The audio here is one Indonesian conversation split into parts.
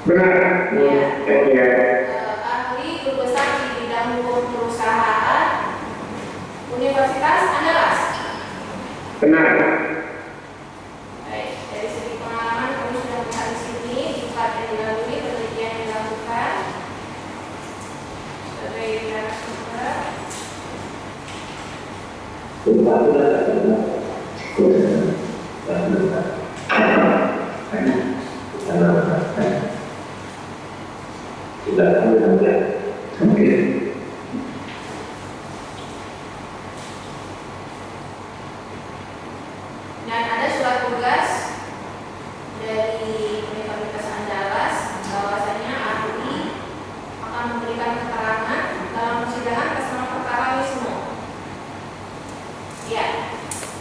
Benar. Ya. Ya. Ahli guru besar di bidang hukum perusahaan Universitas Andalas. Benar. Baik, dari segi pengalaman kami sudah melihat di sini diklat yang dilalui, penelitian yang dilakukan sebagai narasumber. Dan ada surat tugas dari Universitas Andalas bahwasanya ahli akan memberikan keterangan dalam persidangan atas nama perkara Wisnu. Ya.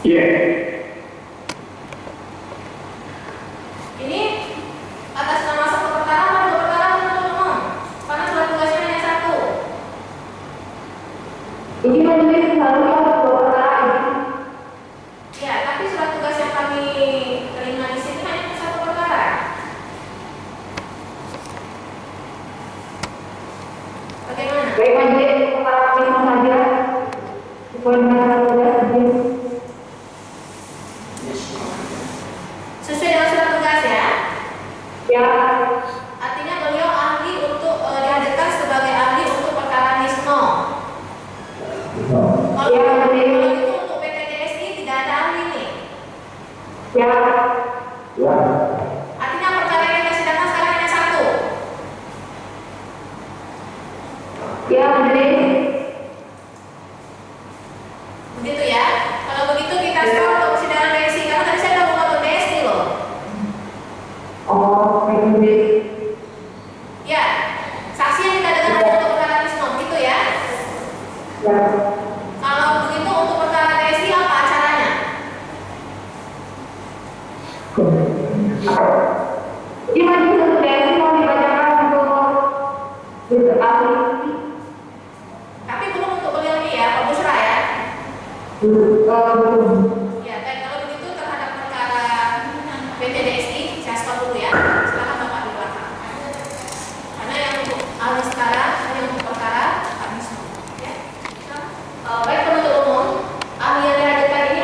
Iya. Ini atas nama satu perkara atau dua perkara penuntut umum? Karena surat tugasnya hanya satu. Ini majelis selalu dua perkara ini. Ya, tapi surat tugas yang kami terima di sini hanya satu perkara. Bagaimana? Baik majelis perkara ini saja. Sesuai dengan tugas majelis. Sesuai dengan surat tugas ya. Ya. Artinya beliau ahli untuk dihadirkan sebagai ahli untuk perkara Nisno. Kalau Ya, kalau majelis. itu untuk PT DSI tidak ada ahli nih. Ya. Artinya perkara yang kita sidangkan sekarang hanya satu. Ya, majelis. Begitu ya. Kalau begitu kita stop untuk persidangan DSI karena tadi saya udah buka untuk DSI loh. Oh, baik majelis. Ya. Saksi yang kita dengar hanya untuk perkara Nisno, begitu ya. Ya. Kalau begitu untuk perkara DSI apa acaranya? Jadi majelis untuk DSI mau dibacakan untuk ahli. Tapi belum untuk beliau ini ya, Pak Busra ya. Belum. Ya, baik kalau begitu terhadap perkara PT DSI saya stop dulu ya. Silakan Bapak di belakang. Karena yang untuk ahli sekarang hanya untuk perkara Pak Wisnu. Ya. Baik penuntut umum, ahli yang dihadirkan ini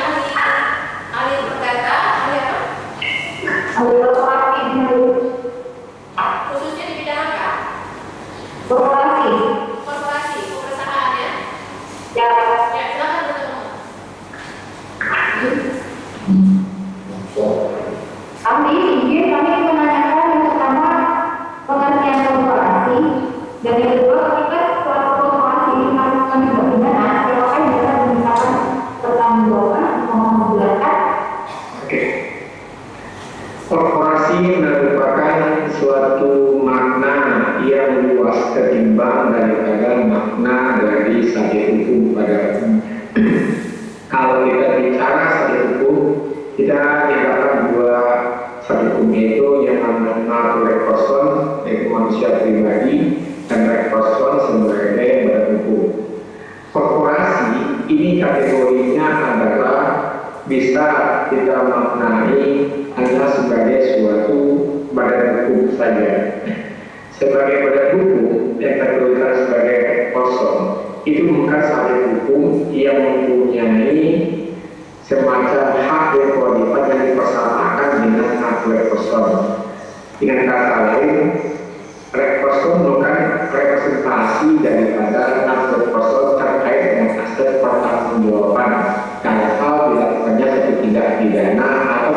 ahli perdata, ahli apa? Ahli korporasi majelis. Khususnya di bidang apa? Korporasi. Korporasi, perusahaan ya. Ya. Ya, silakan penuntut umum. Ahli izin kami menanyakan yang pertama pengertian korporasi dan yang kedua ketika suatu korporasi ini melakukan tindak pidana silakan bisa dimintakan pertanggungjawaban mohon menjelaskan. Oke. Korporasi merupakan suatu makna yang luas ketimbang daripada makna dari subjek hukum pada kalau kita bicara subjek hukum, kita dapatkan dua subjek hukum yaitu yang namanya rekperson yaitu manusia pribadi dan rekson sebagai badan hukum. Korporasi ini kategorinya adalah bisa kita maknai hanya sebagai suatu badan hukum saja. Sebagai badan hukum yang kategorikan sebagai kosong itu bukan subjek hukum yang mempunyai semacam hak dan kewajiban yang dipersamakan dengan hak kosong. Dengan kata lain, rekosong bukan representasi daripada hak kosong terkait dengan aspek pertanggungjawaban dalam hal dilakukannya satu tindak pidana atau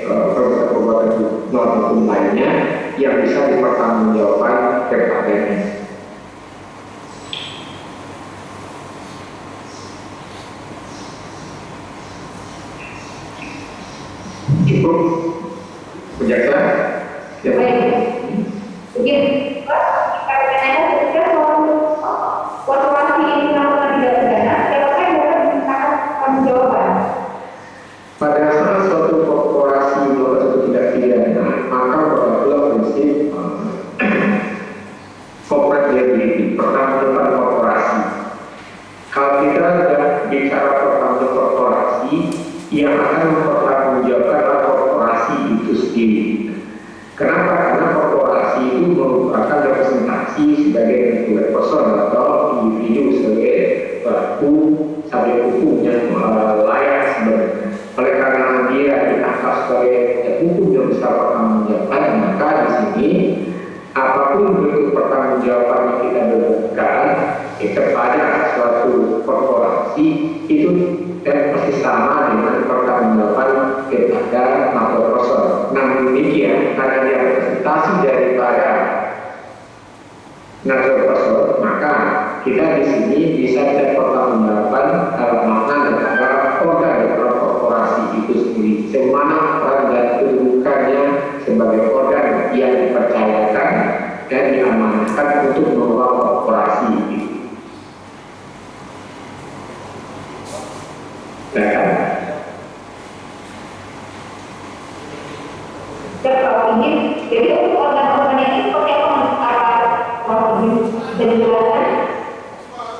perbuatan non hukum lainnya yang bisa dipertanggungjawabkan kepadanya. Cukup berjaksa? Ya. Baik. Begini, Pak, jika berkenaan ketika suatu korporasi ini melakukan tindak pidana, silakan dapat dimintakan pertanggungjawaban. Pada saat suatu korporasi melakukan suatu tindak pidana, maka berlakulah prinsip corporate liability, pertanggungjawaban korporasi. Kalau kita bicara pertanggungjawaban korporasi, yang akan mempertanggungjawabkan korporasi itu sendiri. Kenapa? Karena korporasi individu sebagai pelaku subjek hukum yang layak sebenarnya. Oleh karena dia ditangkap sebagai subjek hukum yang bisa pertanggungjawaban, maka di sini apapun bentuk pertanggungjawaban yang kita berikan kepada suatu korporasi itu pasti sama dengan pertanggungjawaban kepada makroprosesor. Namun demikian, karena dia representasi daripada makroprosesor, maka kita di sini bisa tidak pertanggungjawaban dalam makna daripada organ korporasi itu sendiri. Semana peran dan kedudukannya sebagai organ yang dipercayakan dan diamanahkan untuk mengelola korporasi itu. Kalau ini, jadi untuk organ-organ ini seperti apa bisa dijelaskan?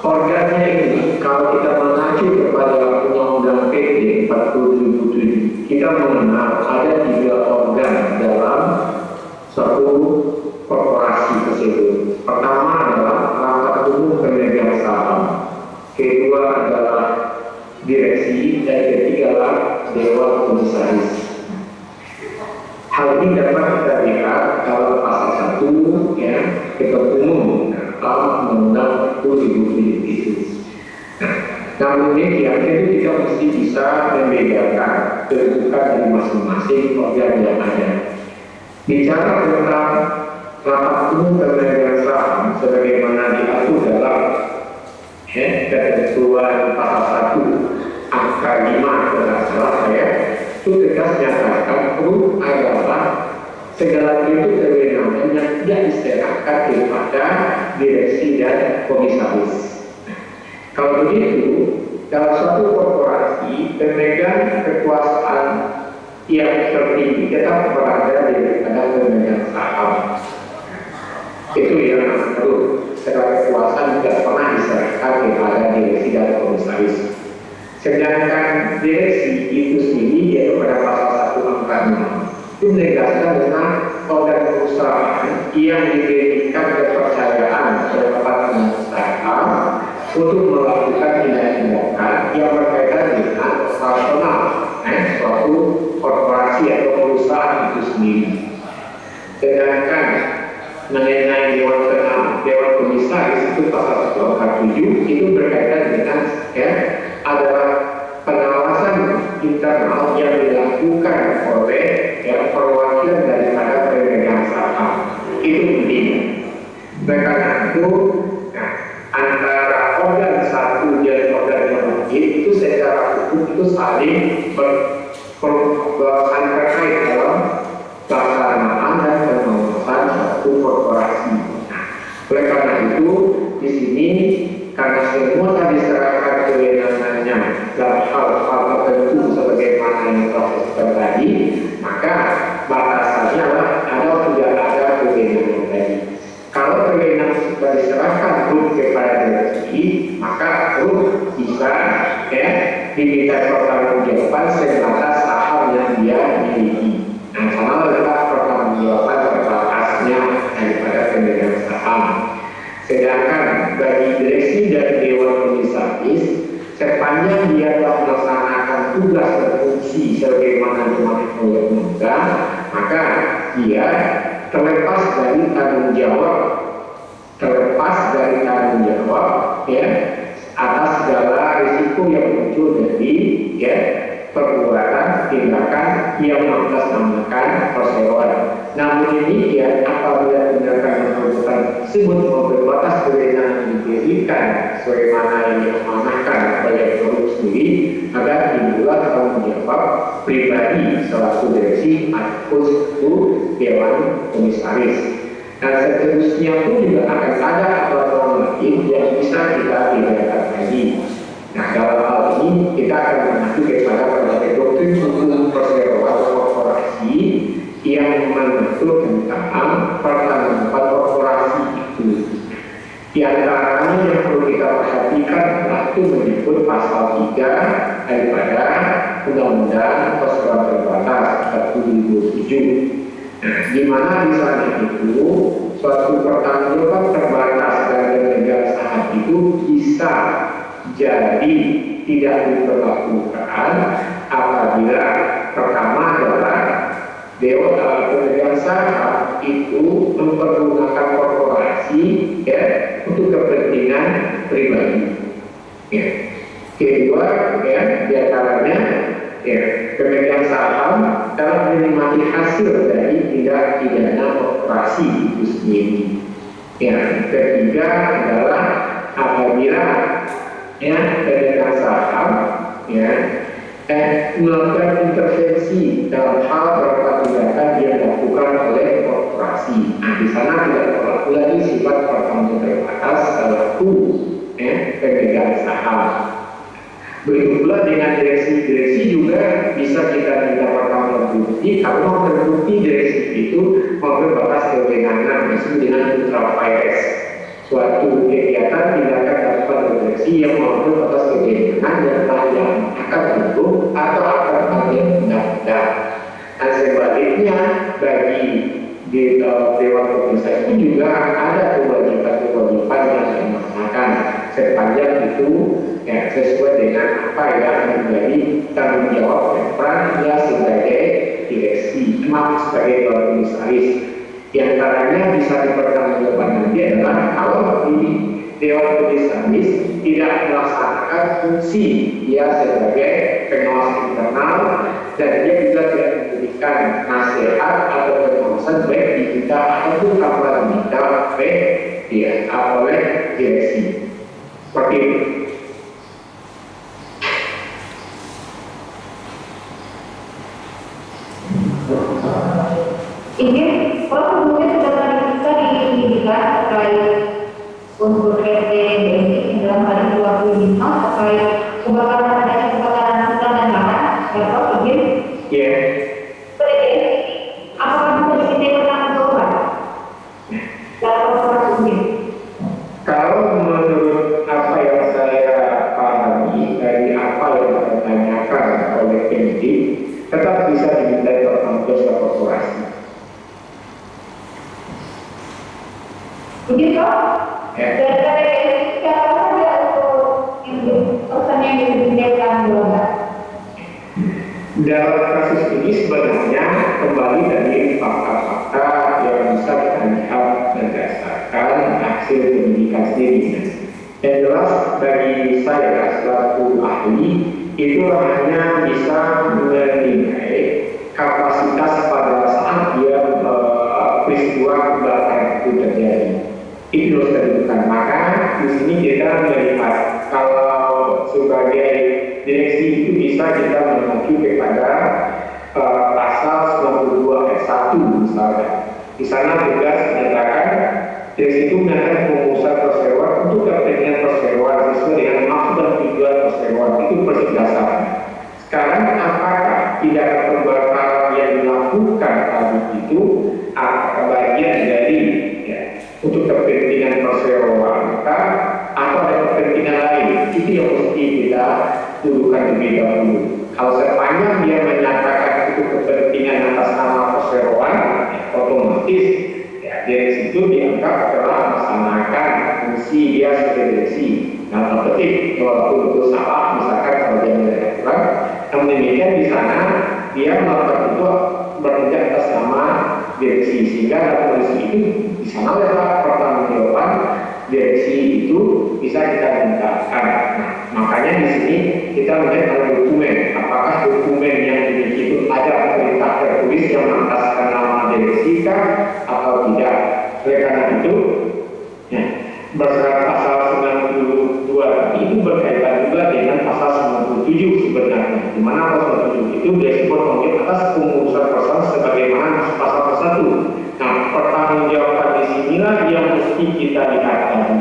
Organnya ini, kalau kita mengacu kepada Undang-Undang PT 40.007, kita mengenal ada 3 organ dalam suatu korporasi tersebut. Pertama adalah rapat umum pemegang saham, kedua adalah direksi, dan ketiga adalah dewan komisaris. Hal ini dapat kita lihat dalam pasal 1 ya, ketua umum dalam Undang-Undang 40.007 itu. Namun demikian itu kita mesti bisa membedakan kedudukan dari masing-masing organ yang ada. Bicara tentang rapat umum pemegang saham sebagaimana diatur dalam ketentuan pasal 1 angka 5 kalau salah saya, itu tegas menyatakan perlu adalah segala bentuk kewenangan yang tidak diserahkan kepada direksi dan komisaris. Kalau begitu, dalam suatu korporasi pemegang kekuasaan yang tertinggi tetap berada daripada pemegang saham. Itu yang perlu. Segala kekuasaan tidak pernah diserahkan kepada direksi dan komisaris. Sedangkan direksi itu sendiri yaitu pada pasal 1 angka 6 itu menegaskan dengan organ perusahaan yang diberikan kepercayaan oleh para pengusaha untuk melakukan tindakan yang berkaitan dengan operasional suatu korporasi atau perusahaan itu sendiri. Sedangkan mengenai dewan komisaris itu pasal 1 itu berkaitan dengan adalah pengawasan internal yang dilakukan oleh perwakilan daripada pemegang saham. Itu penting. Karena itu antara organ satu dan organ yang lain itu secara hukum itu saling terkait dalam pelaksanaan dan pengawasan satu korporasi. Oleh karena itu di sini karena semua tadi diserahkan kewenangannya dalam hal-hal tertentu sebagaimana yang telah disebutkan tadi, maka batasannya adalah ada tidak ada kewenangan tadi. Kalau kewenangan sudah diserahkan kepada direksi, maka bisa diminta pertanggungjawaban sebatas saham yang dia miliki. Nah, sama adalah pertanggungjawaban terbatasnya daripada pemegang saham. Sedangkan bagi direksi dan dewan komisaris, sepanjang dia telah melaksanakan tugas dan fungsi sebagaimana dimaksud oleh undang, maka dia terlepas dari tanggung jawab atas segala risiko yang muncul dari perbuatan tindakan yang mengatasnamakan perseroan. Namun demikian, apabila tindakan yang perbuatan tersebut berbatas kewenangan yang diberikan sebagaimana yang diamanahkan oleh produk sendiri, maka dimulai tanggung jawab pribadi selaku direksi ataupun satu dewan komisaris. Dan seterusnya pun juga akan ada aturan lain yang bisa kita bedakan lagi. Nah, dalam hal ini kita akan mengacu kepada berbagai doktrin hukum perseroan korporasi yang mengatur tentang pertanggungjawaban korporasi itu. Di antaranya yang perlu kita perhatikan adalah itu menyebut pasal 3 daripada Undang-Undang Perseroan Terbatas 40.007. Nah, di mana di sana itu suatu pertanggungjawaban terbatas dari pemegang saham itu jadi tidak diberlakukan apabila pertama adalah dewan pemegang saham itu mempergunakan korporasi ya untuk kepentingan pribadi. Ya. Kedua, ya, diantaranya ya, pemegang saham dalam menikmati hasil dari tindak pidana korporasi itu sendiri. Ya, ketiga adalah apabila ya pemegang saham ya melakukan intervensi dalam hal beberapa tindakan yang dilakukan oleh korporasi. Nah, di sana tidak berlaku lagi sifat pertanggung terbatas selaku pemegang saham. Begitu pula dengan direksi juga bisa kita minta pertanggung bukti kalau terbukti direksi itu memperbatas kewenangan disebut dengan ultra vires, suatu kegiatan tindakan dapat direksi yang memperbatas kewenangan yang akan bentuk atau akan pakai undang-undang. Dan sebaliknya bagi di Dewan Komisaris itu juga ada kewajiban-kewajiban yang dilaksanakan sepanjang itu ya, sesuai dengan apa yang menjadi tanggung jawab dan peran dia sebagai direksi, sebagai Dewan Komisaris. Di antaranya bisa dipertanggungjawabkan nanti adalah kalau di Dewan Komisaris tidak melaksanakan fungsi dia sebagai pengawas internal dan dia juga tidak memberikan nasihat atau pengawasan baik di kita ataupun tanpa diminta oleh dia oleh direksi. Seperti itu. Ini kalau sebelumnya sudah tadi kita diindikan terkait unsur RT dalam hal 25 terkait kebakaran adanya kebakaran hutan dan lahan, dapat izin? Ya. Apakah bisa diminta pertanggungjawaban? Dalam proses izin. Kalau menurut apa yang saya pahami dari apa yang ditanyakan oleh penyidik, tetap bisa dimintai pertanggungjawaban secara korporasi. Begitu? Ya. Dari siapa saja untuk pesan yang dimintakan jawaban? Dalam kasus ini sebenarnya kembali dari fakta-fakta yang bisa kita lihat berdasarkan hasil penyidikan sendiri. Yang jelas bagi saya selaku ahli itu hanya bisa menilai kapasitas pada saat dia peristiwa kebakaran itu terjadi. Itu harus ditentukan. Maka di sini kita melihat kalau sebagai direksi itu bisa kita mengacu kepada pasal 92 ayat 1 misalnya. Di sana tegas menyatakan direksi itu menyatakan pengusaha perseroan untuk kepentingan perseroan sesuai dengan maksud dan tujuan perseroan itu prinsip dasar. Sekarang apakah tindakan pembakaran yang dilakukan tadi itu bagian dari ya, untuk kepentingan perseroan atau ada kepentingan lain? Itu yang mesti kita dudukan lebih dahulu. Kalau sepanjang dia menyatakan itu kepentingan atas nama perseroan, ya, otomatis ya, dari situ dianggap telah melaksanakan fungsi dia sebagai direksi. Nah, petik walaupun itu salah, misalkan kalau dia melakukan, namun demikian di sana dia melakukan itu bertindak atas nama direksi, sehingga dalam kondisi itu di sana adalah pertanggungjawaban direksi itu bisa kita mintakan. Nah, makanya di sini kita melihat ada dokumen, apakah dokumen yang dimiliki itu ada perintah tertulis yang mengataskan nama direksi kah atau tidak. Oleh karena itu, ya, berdasarkan pasal 92 itu berkaitan juga dengan pasal 97 sebenarnya, di mana pasal 97 itu direksi bertanggung atas pengurusan perusahaan sebagaimana masuk pasal tersebut. Nah, pertanggungjawaban di sinilah yang mesti kita lihat tadi.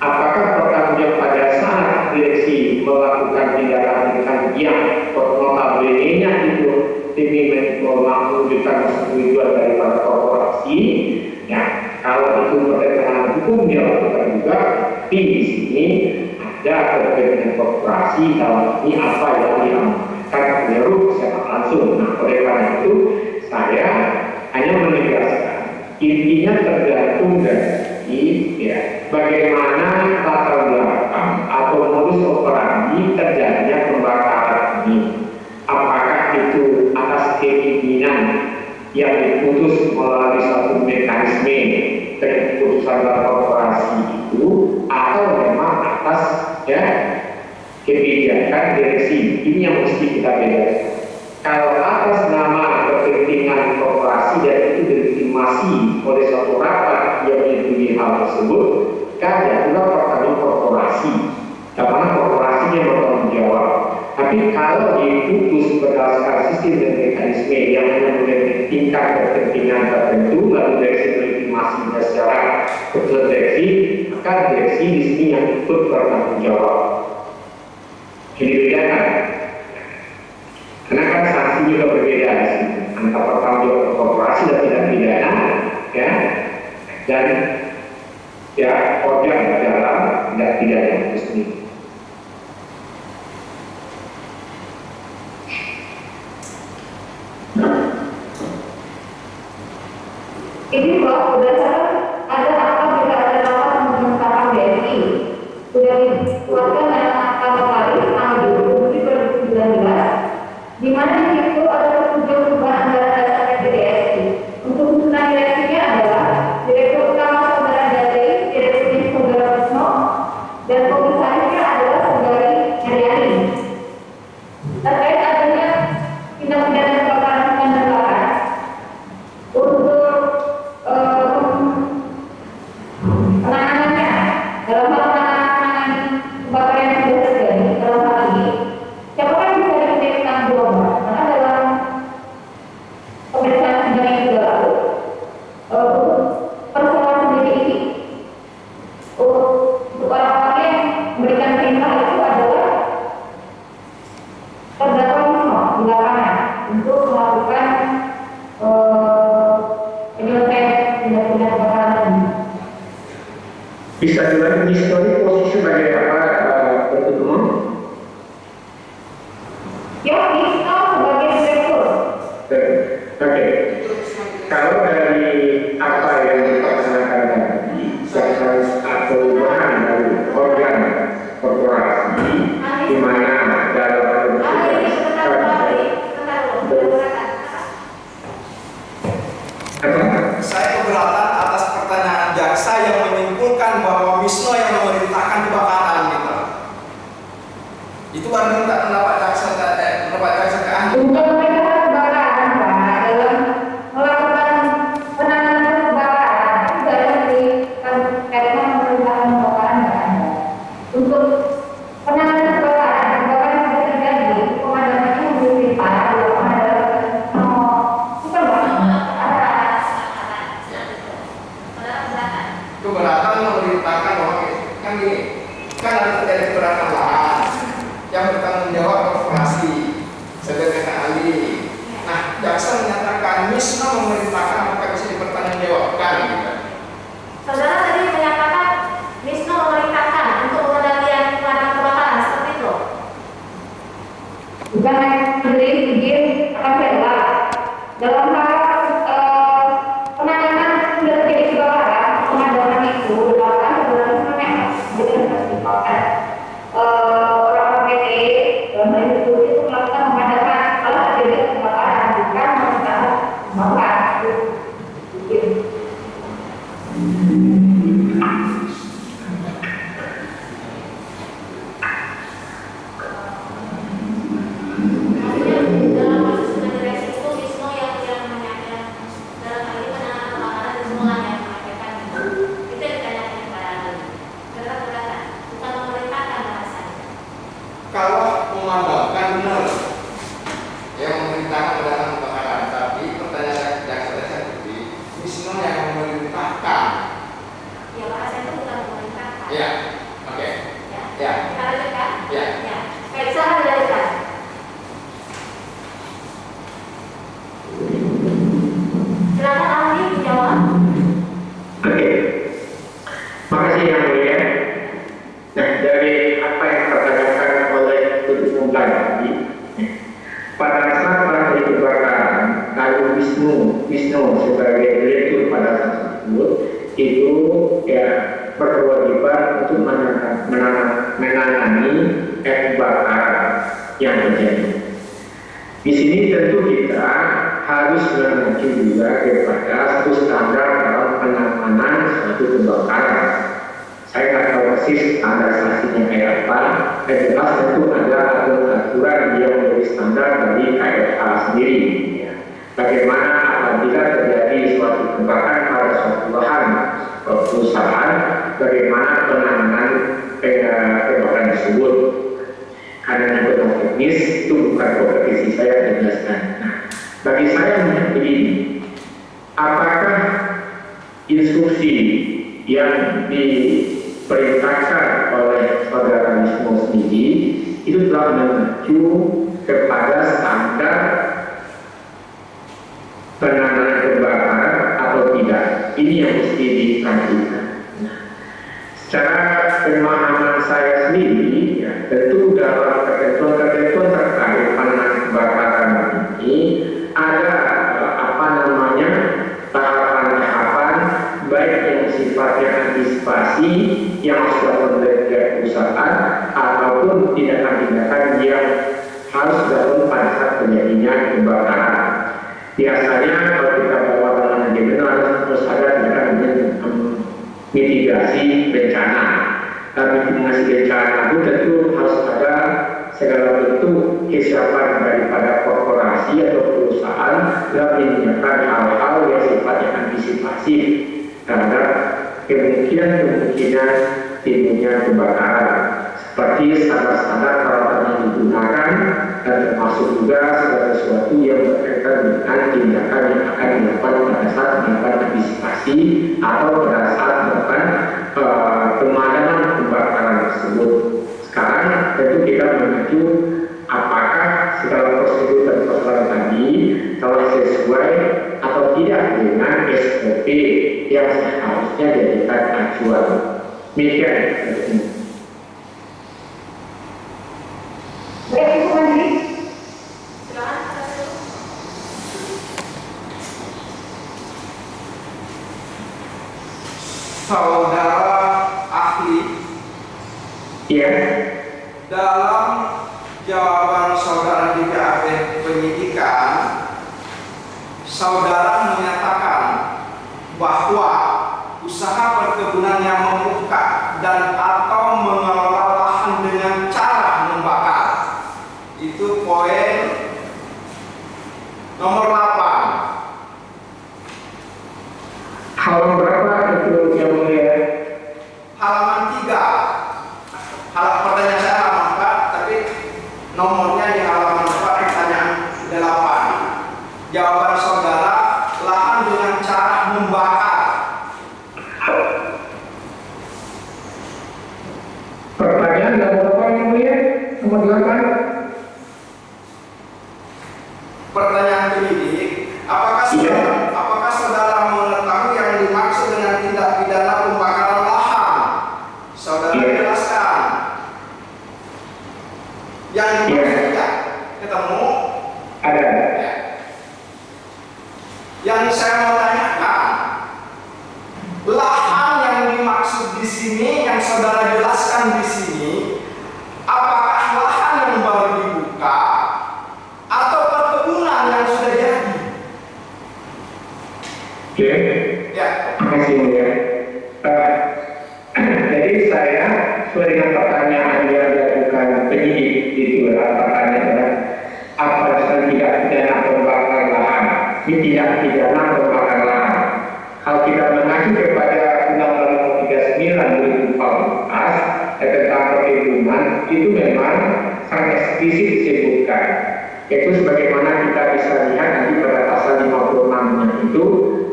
Apakah pertanggungjawab pada saat direksi melakukan tindakan yang notabene-nya itu demi mewujudkan persetujuan dari para korporasi, ya, kalau itu bertentangan hukum dia lakukan juga. Tapi di sini ada kepentingan korporasi dalam ini apa yang diamankan menyeru secara langsung. Nah, oleh karena itu saya hanya menegaskan intinya tergantung dari lagi ya, bagaimana latar belakang atau modus operandi terjadinya pembakaran ini. Apakah itu atas keinginan yang diputus melalui suatu mekanisme keputusan dalam korporasi itu, atau memang atas ya kebijakan direksi. Ini yang mesti kita bedakan. Kalau atas nama kepentingan korporasi dan itu dilegitimasi oleh suatu rapat yang menyetujui hal tersebut, kan jatuhlah pertanggung korporasi. Karena korporasinya bertanggung jawab. Tapi kalau diputus berdasarkan sistem dan mekanisme yang hanya mementingkan kepentingan tertentu, lalu direksi melegitimasinya secara keputusan direksi, maka direksi di sini yang ikut bertanggung jawab. Ini bedakan. Karena kan sanksi juga berbeda di sini antara pertanggung jawab korporasi dan tidak pidana, ya, dan ya organ dalam tidak pidana itu sendiri. Ini kok berdasarkan ada akta jika ada rapat pembentukan BRI sudah dikeluarkan dalam akta notaris tanggal 20 Juli 2019, di mana di situ ada persetujuan perubahan anggaran dasar PTDSI. Untuk susunan direksinya adalah Direktur Utama Saudara Jatei, Direkturnya Saudara Wisno, dan komisarisnya adalah Saudari Heriani. Terkait adanya tindak pidana kebakaran hutan dan lahan, untuk penanganannya dalam hal penanganan kebakaran yang sudah terjadi dalam hal ini, siapakah yang bisa diminta tanggung jawab? Karena dalam pemeriksaan sidang yang sudah lalu, persoalan sendiri ini untuk orang-orang yang memberikan perintah itu adalah terdakwa Wisno di lapangan untuk melakukan penyelesaian tindak pidana kebakaran ini. Bisa diulangi histori posisi sebagai apa bertemu? Ya, Wisno sebagai direktur. Oke. Kalau dari apa yang dilaksanakan tadi, sekretaris atau bahan dari organ korporasi, di mana dalam Saya keberatan atas pertanyaan jaksa yang menyimpulkan bahwa Wisno yang memerintahkan kebakaran gitu. Itu baru minta pendapat jaksa ke ahli. Untuk memerintahkan kebakaran, Pak, dalam melakukan penanganan kebakaran, tidak ada diberikan kaitan memerintahkan kebakaran, nggak ada. Untuk penanganan kebakaran yang sudah terjadi, pemadamannya diperintah dilakukan adalah bukan Keberatan memerintahkan bahwa kan gini, kan ada terjadi kebakaran lahan yang bertanggung jawab korporasi sebagai ahli. Nah, jaksa menyatakan Wisno memerintahkan maka bisa dipertanggungjawabkan. Gitu. Saudara tadi menyatakan Wisno memerintahkan untuk pengendalian pemadam kebakaran seperti itu. bukan memberi izin Rafaela dalam hal penanganan sudah terjadi kebakaran, pemadaman itu dilakukan sebenarnya dengan pertimbangan orang PT dalam hal itu melakukan pemadaman kalau terjadi kebakaran, bukan memerintahkan kebakaran. Dalam proses pendeteksi itu Wisno yang menyampaikan dalam hal ini penanganan kebakaran Wisno yang menyampaikan itu yang ditanyakan kepada ahli. Berkata bukan memerintahkan bahasanya. Kalau memadamkan benar yang memerintahkan penanganan kebakaran, tapi pertanyaan jaksa seperti Wisno yang memerintahkan itu ya berkewajiban untuk menangani kebakaran yang terjadi. Di sini tentu kita harus mengacu juga kepada satu standar dalam penanganan suatu kebakaran. Saya nggak tahu persis standarisasinya kayak apa, dan jelas tentu ada aturan yang menjadi standar dari KFH sendiri. Ya. Bagaimana apabila terjadi suatu kebakaran pada suatu lahan perusahaan, bagaimana penanganan kebakaran tersebut. Karena yang teknis itu bukan kompetisi saya menjelaskan. Nah, bagi saya melihat ini, apakah instruksi yang diperintahkan oleh saudara Wisnu sendiri itu telah mengacu kepada standar penanganan kebakaran atau tidak? Ini yang mesti diperhatikan. Nah, secara pemahaman saya sendiri, ya, tentu dalam ketentuan-ketentuan terkait penanganan kebakaran ini ada tahapan-tahapan baik yang sifatnya antisipasi yang harus dilakukan oleh pihak perusahaan ataupun tindakan-tindakan yang harus dilakukan pada saat terjadinya kebakaran. Biasanya kalau kita bawa manajemen harus ada tindakan mitigasi bencana. Mitigasi bencana itu tentu harus ada segala bentuk kesiapan daripada korporasi atau perusahaan dalam menyiapkan hal-hal yang sifatnya antisipasi terhadap kemungkinan timbulnya kebakaran, seperti standar-standar peralatan yang digunakan dan termasuk juga segala sesuatu yang berkaitan dengan tindakan yang akan dilakukan pada saat melakukan antisipasi atau pada saat melakukan pemadaman kebakaran tersebut. Sekarang tentu kita mengacu apakah segala prosedur dan persoalan tadi telah sesuai atau tidak dengan SOP yang seharusnya dijadikan acuan. Demikian. Baik, Ibu Menteri. Silakan atas dulu. Saudara ahli, Ya. dalam jawaban saudara di BAP penyidikan, saudara menyatakan bahwa usaha perkebunan yang membuka dan atau mengelola lahan dengan cara membakar itu poin nomor 8. Halaman berapa itu yang mulia? Halaman 3. Pertanyaan saya halaman 4, tapi nomornya di halaman 4, pertanyaan 8. Jawaban saudara, lahan dengan cara membakar. Pertanyaan nomor berapa yang mulia? Nomor 8. Pertanyaan penyidik, apakah saudara mengetahui yang dimaksud dengan tindak pidana pembakaran lahan? Saudara jelaskan. Yang dimaksud ya, ketemu? Ada. Ya. Yang saya mau tanyakan, lahan yang dimaksud di sini, yang saudara jelaskan di sini, apakah lahan yang baru dibuka atau perkebunan yang sudah jadi? Oke. Ya. Terima kasih mulia. Jadi saya sesuai dengan pertanyaan yang dilakukan penyidik itu pertanyaan apa dasar tidak pidana pembakaran lahan? Ini tidak pidana pembakaran lahan. Kalau kita mengacu kepada Undang-Undang Nomor 39 2014 tentang perkebunan, itu memang sangat eksplisit disebutkan. Yaitu sebagaimana kita bisa lihat nanti pada pasal 56-nya itu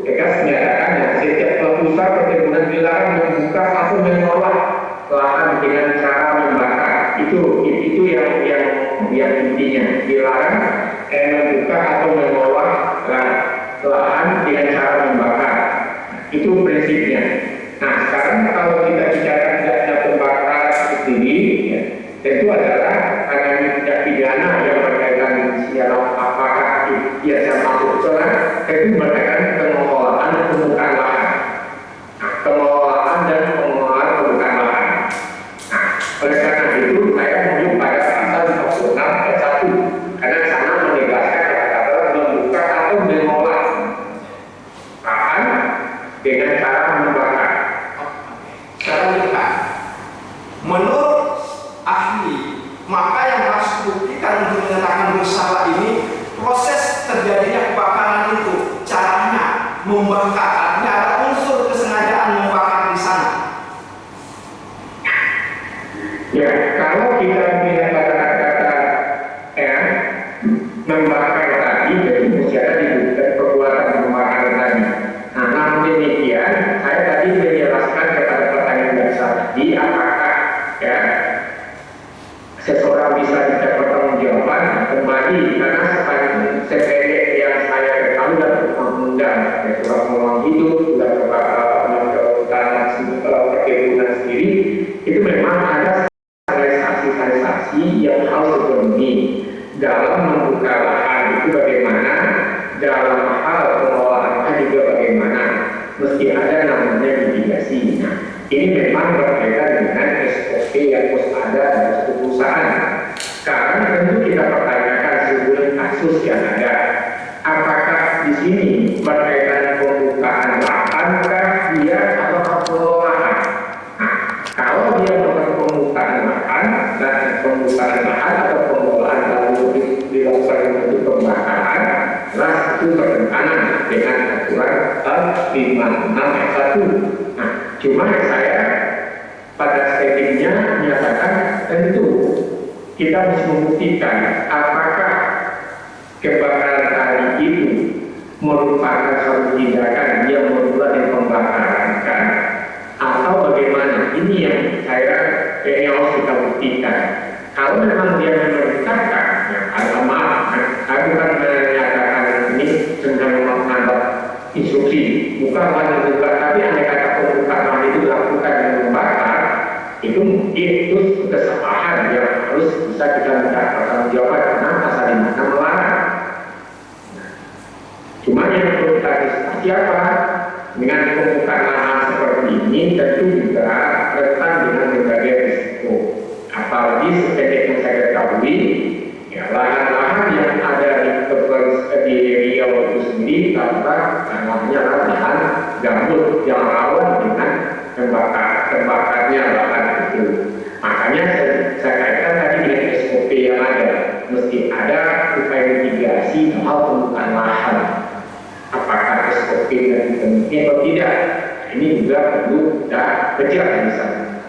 tegas menyatakan ya, setiap usaha perkebunan dilarang membuka atau mengolah lahan dengan cara membakar. Itu yang intinya dilarang membuka atau mengolah lahan dengan cara membakar. Itu prinsipnya. Nah, sekarang kalau kita bicara tidaknya pembakaran sendiri, ya, tentu adalah karena tidak pidana yang berkaitan dengan apakah biasa masuk ke sana, tentu berkaitan pengolahan dan pembukaan lahan. Nah, itu memang ada realisasi yang harus dipenuhi dalam membuka lahan. Itu bagaimana, dalam hal pengelolaan lahan juga bagaimana, mesti ada namanya mitigasi. Nah, ini memang berkaitan dengan SOP yang harus ada dalam satu perusahaan. Sekarang tentu kita pertanyakan sebuah kasus yang ada, apakah di sini berkaitan pembukaan lahan dia atau pengelolaan? Nah, kalau dia bukan pembukaan lahan dan pembukaan lahan atau pengelolaan lalu dilakukan untuk pembakaran, itu bertentangan dengan aturan 56 ayat 1. Nah, cuma saya pada statementnya menyatakan tentu kita harus membuktikan apakah kebakaran tadi itu merupakan satu tindakan yang bermula dari pembakaran kan, atau bagaimana. Ini yang saya harus kita buktikan. Kalau memang dia memerintahkan, ya, maaf, saya bukan menyatakan ini sedang menambah instruksi, bukan hanya buka, tapi andai kata pembukaan itu dilakukan dengan membakar, itu kesalahan yang harus bisa kita minta pertanggungjawaban karena pasal 56 melarang. Cuma yang perlu kita diskusi apa? Dengan pembukaan lahan seperti ini tentu juga rentan dengan berbagai risiko. Apalagi seperti yang saya ketahui, ya, lahan-lahan yang ada di Riau itu sendiri namanya lahan gambut yang rawan dengan terbakarnya lahan itu. Makanya saya kaitkan tadi dengan SOP yang ada, mesti ada upaya mitigasi hal pembukaan lahan. Apakah SOP dan dipenuhi atau tidak? Ini juga perlu kita kejar di sana.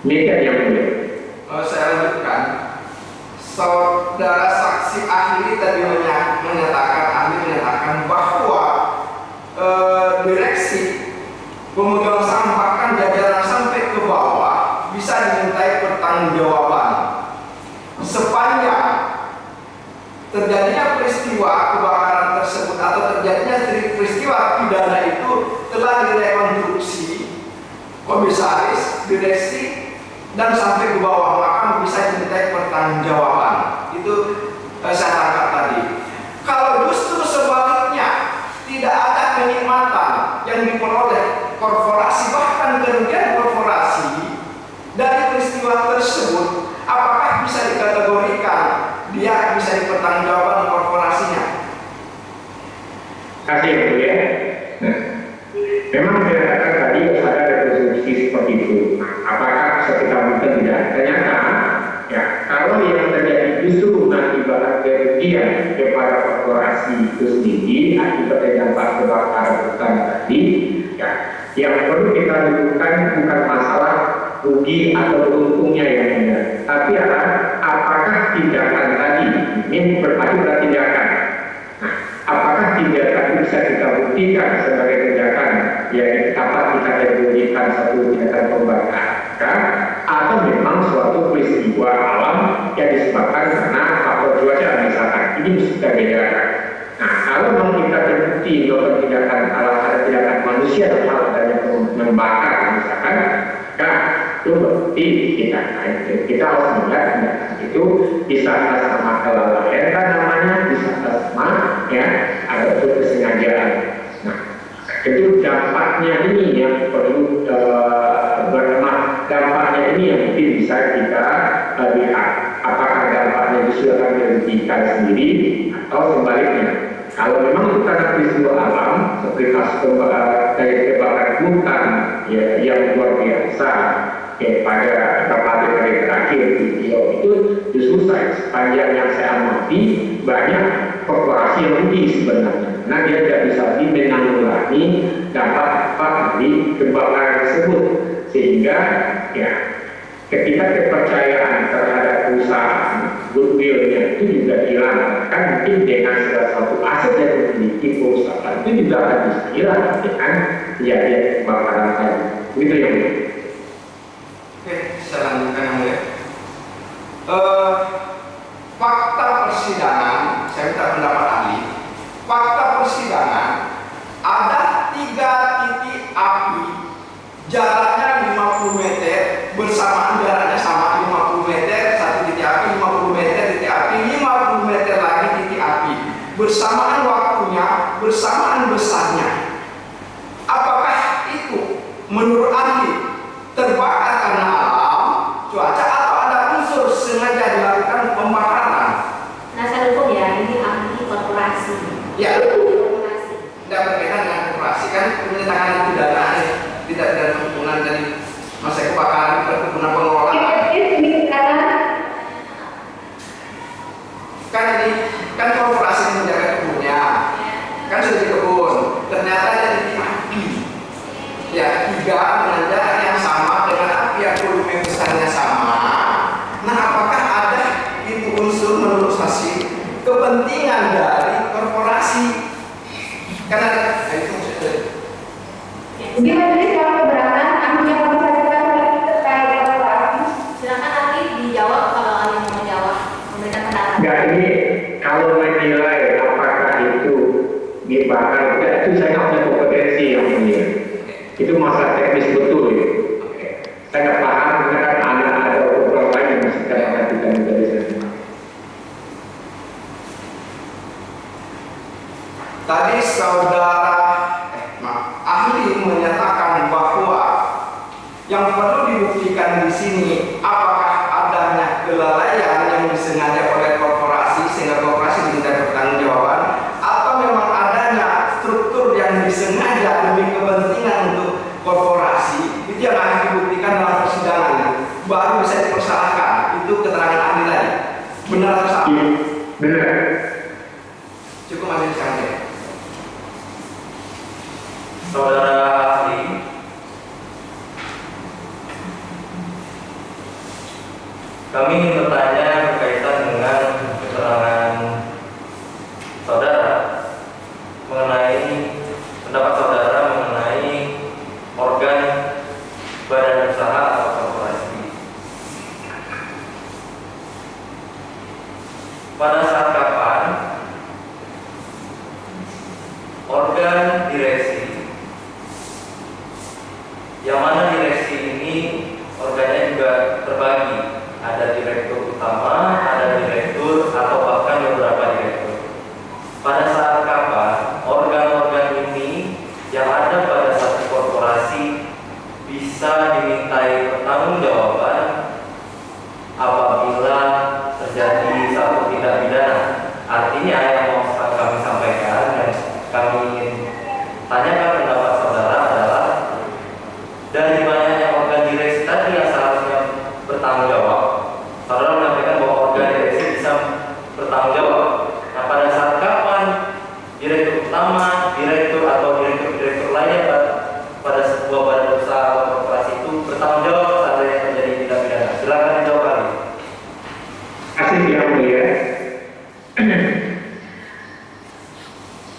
Demikian yang mulia. Saya lanjutkan. Saudara saksi ahli tadi menyatakan bahwa direksi pemegang saham bahkan jajaran sampai ke bawah bisa dimintai pertanggungjawaban sepanjang terjadinya peristiwa kebakaran tersebut atau terjadinya peristiwa pidana itu telah direkonstruksi komisaris, direksi, dan sampai ke bawah, maka bisa dimintai pertanggungjawaban. Itu saya tangkap tadi. Kalau justru sebaliknya tidak ada kenikmatan yang diperoleh korporasi, bahkan kerugian korporasi dari peristiwa tersebut, apakah bisa dikategorikan dia bisa dipertanggungjawabkan korporasinya? Kasih ya. Memang dikatakan tadi ada rekonstruksi seperti itu. Apakah seketika mungkin tidak? Ternyata ya, kalau yang terjadi justru mengakibatkan kerugian kepada korporasi itu sendiri akibat dampak kebakaran hutan tadi, ya, yang perlu kita lakukan bukan masalah rugi atau untungnya yang benar, tapi apakah tindakan tadi ini berpacu pada tindakan. Nah, apakah tindakan itu bisa kita buktikan sebagai tindakan yang dapat kita kategorikan satu tindakan pembakaran, atau memang suatu peristiwa alam yang disebabkan karena faktor cuaca misalkan. Ini mesti kita bedakan. Nah, kalau memang kita terbukti bahwa tindakan ada tindakan manusia dalam adanya membakar misalkan, nah itu berarti kita harus melihat tindakan itu bisa atas nama kelalaian kan namanya, bisa atas nama ya ada kesengajaan. Nah, itu dampaknya ini yang perlu dampaknya ini yang mungkin bisa kita lihat. Apakah dampaknya justru akan dihentikan sendiri atau sebaliknya. Kalau memang itu karena peristiwa alam seperti kasus kebakaran hutan ya, yang luar biasa pada hari terakhir video itu, justru sepanjang yang saya amati banyak korporasi yang rugi sebenarnya. Nah, dia tidak bisa menanggulangi dampak dari kebakaran tersebut, sehingga ya ketika kepercayaan terhadap perusahaan goodwill-nya itu juga hilang. Kan mungkin dengan salah satu aset yang dimiliki perusahaan itu juga akan bisa hilang dengan kejadian kebakaran tadi. Begitu ya. Oke, saya lanjutkan yang mulia. Fakta persidangan, saya minta pendapat ahli. Fakta persidangan, ada 3 titik api jaraknya 50 meter bersamaan waktunya, bersamaan besarnya. Apakah itu menurut ahli terbakar karena alam, cuaca, atau ada unsur sengaja dilakukan pembakaran? Penasihat hukum ya, ini ahli korporasi. Ya, Korporasi. tidak berkaitan dengan korporasi, kan penyitaan pidana tidak ada hubungan dari masa kebakaran perkebunan pengelolaan. Kan ini kan korporasi yang menjaga kebunnya, kan sudah di kebun, ternyata jadi api. Ya, 3 menandakan yang sama dengan api yang volume besarnya sama. Nah, apakah ada itu unsur menurut saksi kepentingan dari korporasi? Karena itu maksudnya. Jadi majelis kalau keberatan, ahli yang bisa kita terkait korporasi. Silakan ahli dijawab kalau ahli mau menjawab, memberikan pendapat. Enggak, ini kalau menilai apakah itu dibakar, enggak, itu saya nggak punya kompetensi yang mulia. Itu masalah teknis betul ya. Saya nggak paham karena kan ada beberapa lain yang mesti saya perhatikan dari sana. Tadi ahli menyatakan bahwa yang perlu dibuktikan di sini apakah adanya kelalaian yang disengaja oleh korporasi sehingga korporasi diminta pertanggungjawaban, atau memang adanya struktur yang disengaja demi kepentingan untuk korporasi. Itu yang akan dibuktikan dalam persidangan, baru bisa dipersalahkan. Itu keterangan ahli tadi. Benar atau salah? Benar. Cukup majelis sekalian. Saudara ahli, kami ingin bertanya berkaitan dengan keterangan saudara mengenai pendapat saudara mengenai organ badan usaha atau korporasi. Pada saat kapan organ direksi, yang mana direksi ini organnya juga terbagi, ada direktur utama, ada direktur, atau bahkan beberapa direktur. Pada saat kapan organ-organ ini yang ada pada satu korporasi bisa dimintai pertanggungjawaban apabila terjadi satu tindak pidana? Artinya yang mau kami sampaikan dan kami ingin tanyakan pendapat saudara adalah, dari banyaknya organ direksi tadi yang seharusnya bertanggung jawab, saudara menyampaikan bahwa organ direksi bisa bertanggung jawab. Nah, pada saat kapan direktur utama, direktur atau direktur-direktur lainnya pada sebuah badan usaha atau korporasi itu bertanggung jawab seandainya terjadi tindak pidana? Silakan dijawab kali. Kasih yang mulia.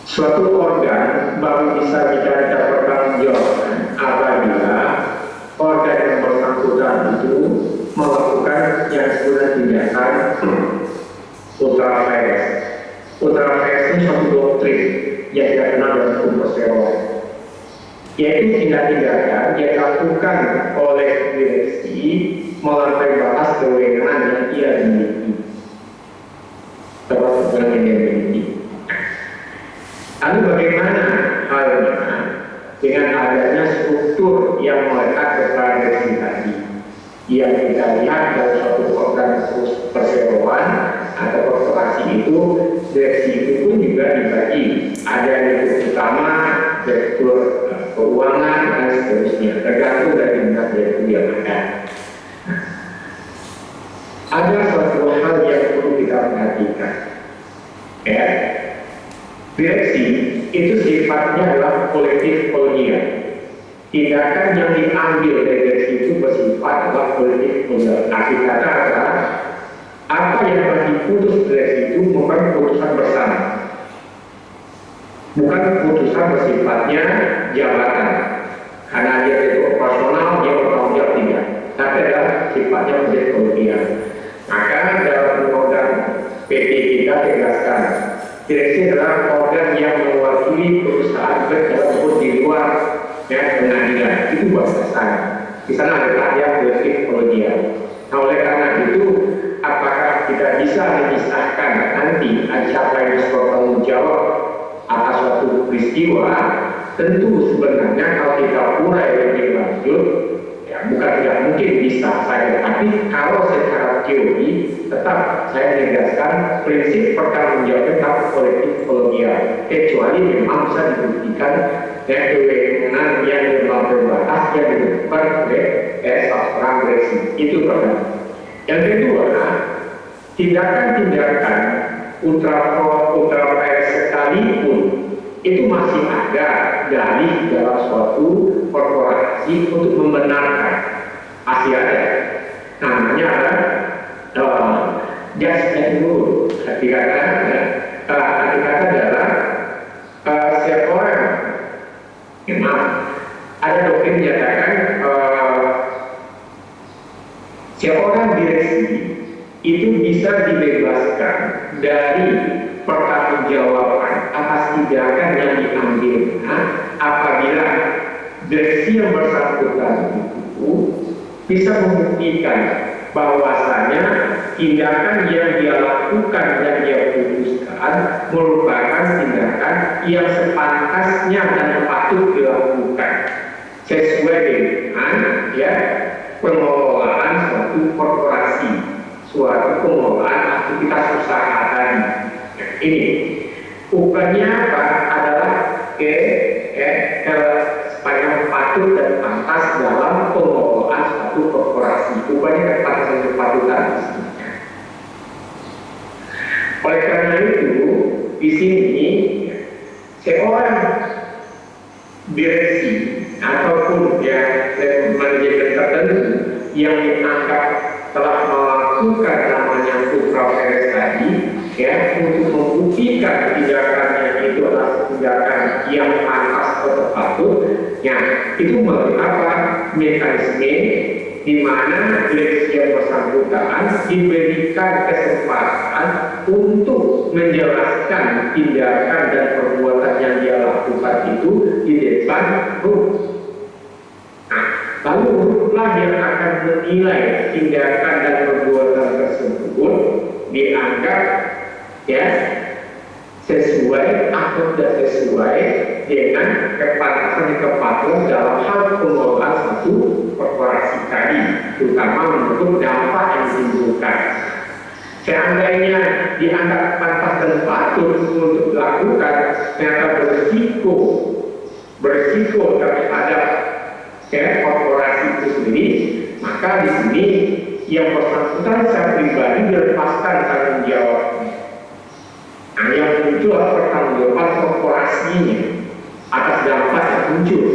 Suatu organ baru bisa kita pertanggungjawabkan apabila organ yang bersangkutan itu melakukan yang disebut tindakan ultra vires. Ultra vires ini suatu doktrin yang tidak kenal dalam hukum perseroan, yaitu tindak-tindakan yang dilakukan oleh direksi melampaui batas kewenangan yang ia miliki. Termasuk yang dia miliki. Lalu bagaimana halnya dengan adanya struktur yang melekat kepada direksi tadi, yang kita lihat dalam suatu organ perseroan atau korporasi itu, direksi itu pun juga dibagi, ada direktur utama, direktur keuangan, dan seterusnya, tergantung dari jumlah direktur yang ada. Ada suatu hal yang perlu kita perhatikan, ya. Direksi itu sifatnya adalah kolektif kolegial. Tindakan yang diambil dari direksi itu bersifat adalah kolektif kolegial. Arti kata adalah apa yang telah diputus direksi itu bukan keputusan bersama, bukan keputusan bersifatnya jabatan. Karena dia itu operasional, dia bertanggung jawab tidak, tapi adalah sifatnya kolektif kolegial. Maka dalam undang-undang PT kita tegaskan, direksi adalah organ yang mewakili perusahaan berkaitan di luar pengadilan. Itu bahasa saya. Di sana ada kata kolektif kolegial. Nah, oleh karena itu, apakah kita bisa memisahkan nanti siapa yang bertanggung jawab peristiwa, tentu sebenarnya kalau kita urai lebih lanjut, ya bukan tidak mungkin bisa saja, tapi kalau secara teori tetap saya menegaskan prinsip pertanggungjawaban hak kolektif kolegial, kecuali memang bisa dibuktikan kewenangan yang terbatas yang dilakukan oleh seorang direksi. Itu pertama. Yang kedua, tindakan-tindakan ultra vires sekalipun itu masih ada dalih dalam suatu korporasi untuk membenarkan, masih ada. Namanya adalah just and rule. Arti-kata adalah setiap orang memang ada doktrin menyatakan seorang direksi itu bisa dibebaskan dari pertanggungjawaban atas tindakan yang diambilnya apabila direksi yang bersangkutan itu bisa membuktikan bahwasanya tindakan yang dia lakukan dan dia putuskan merupakan tindakan yang sepantasnya dan patut dilakukan sesuai dengan pengelolaan suatu korporasi, suatu pengelolaan aktivitas usaha tadi. Ini bukannya apa adalah supaya patut dan pantas dalam pengelolaan suatu korporasi, bukannya kepatutan dan kepatutan. Oleh karena itu, di sini seorang direksi ataupun manajemen tertentu yang dianggap telah melakukan namanya ultra vires tadi, untuk membuktikan tindakannya itu adalah tindakan yang pantas atau patut, itu melalui apa? Mekanisme di mana direksi yang bersangkutan diberikan kesempatan untuk menjelaskan tindakan dan perbuatan yang dia lakukan itu di depan grup. Lalu gruplah yang akan menilai tindakan dan perbuatan tersebut dianggap sesuai atau tidak sesuai dengan kepantasan dan kepatuhan dalam hal pengelolaan satu korporasi tadi, terutama menurut dampak yang ditimbulkan. Seandainya dianggap pantas dan patut untuk dilakukan, ternyata berisiko terhadap korporasi itu sendiri, maka di sini yang bersangkutan secara pribadi dilepaskan tanggung jawabnya. Yang muncul pertanggungjawaban korporasinya atas dampak yang muncul,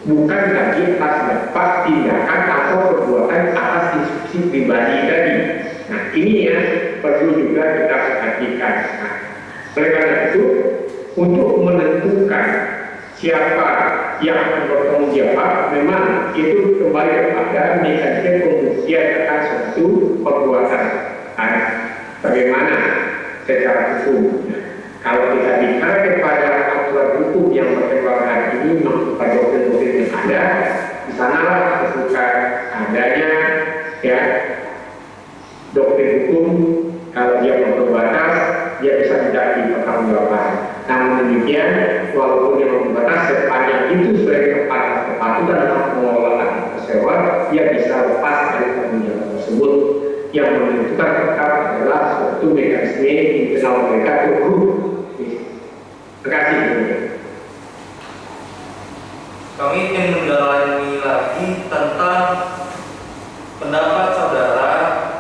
bukan lagi atas dampak tindakan atau perbuatan atas instruksi pribadi tadi. Ini perlu juga kita perhatikan. Oleh karena itu, untuk menentukan siapa yang akan bertanggung jawab, memang itu kembali kepada mekanisme pembuktian akan suatu perbuatan. Bagaimana secara hukum? Kalau kita bicara kepada aturan hukum yang berkembang hari ini, pada doktrin-doktrin yang ada, di sanalah ketika adanya doktrin hukum, kalau dia berbatas, dia bisa tidak dipertanggungjawabkan. Namun demikian, walaupun dia berbatas, sepanjang itu sebagai kepatutan dalam pengelolaan sewa, dia bisa lepas dari tanggung jawab tersebut. Yang menentukan tetap adalah suatu mekanisme internal mereka atau grup. Terima kasih. Kami ingin mendalami lagi tentang pendapat saudara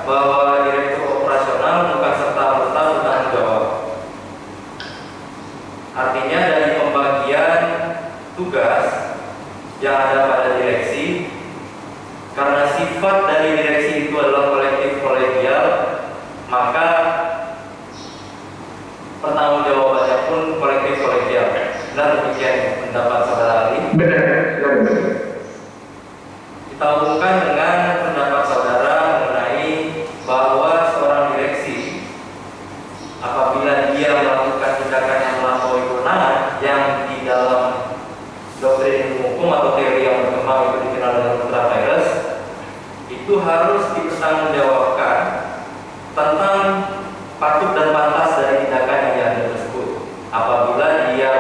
bahwa direktur operasional bukan serta-merta bertanggung jawab. Artinya dari pembagian tugas yang ada pada direksi, karena sifat dari direksi itu adalah kolektif kolegial, maka pertanggungjawabannya pun kolektif kolegial. Benar demikian pendapat saudara Ali? Benar. Kita hubungkan dengan pendapat saudara mengenai bahwa seorang direksi apabila dia melakukan tindakan yang melampaui kewenangan yang di dalam doktrin hukum atau teori yang berkembang itu dikenal dengan ultra vires, itu harus dipertanggungjawabkan tentang patut dan pantas dari tindakan yang diambil tersebut. Apabila dia